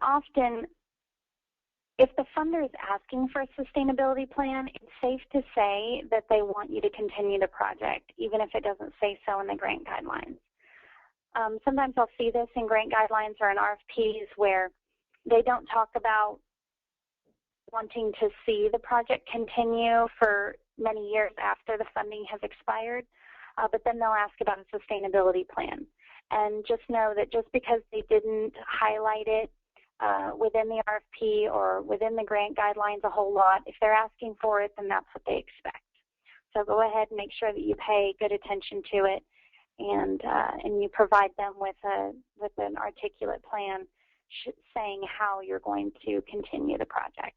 often, if the funder is asking for a sustainability plan, it's safe to say that they want you to continue the project, even if it doesn't say so in the grant guidelines. Sometimes I'll see this in grant guidelines or in RFPs where they don't talk about wanting to see the project continue for many years after the funding has expired, but then they'll ask about a sustainability plan. And just know that just because they didn't highlight it within the RFP or within the grant guidelines a whole lot, if they're asking for it, then that's what they expect. So go ahead and make sure that you pay good attention to it, and you provide them with an articulate plan saying how you're going to continue the project.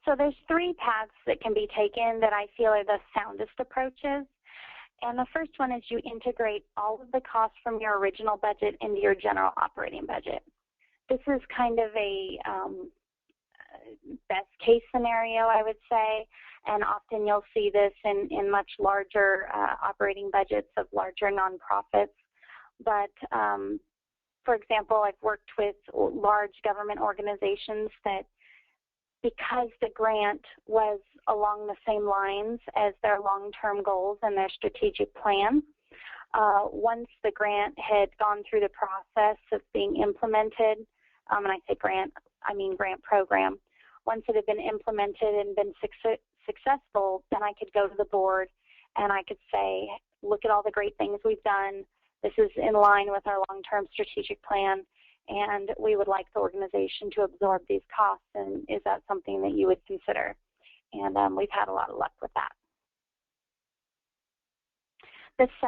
So there's 3 paths that can be taken that I feel are the soundest approaches. And the first one is you integrate all of the costs from your original budget into your general operating budget. This is kind of a best case scenario, I would say, and often you'll see this in much larger operating budgets of larger nonprofits. But for example, I've worked with large government organizations that, because the grant was along the same lines as their long-term goals and their strategic plan, once the grant had gone through the process of being implemented, and I say grant, I mean grant program, once it had been implemented and been successful, then I could go to the board and I could say, look at all the great things we've done. This is in line with our long-term strategic plan, and we would like the organization to absorb these costs, and is that something that you would consider? And we've had a lot of luck with that. The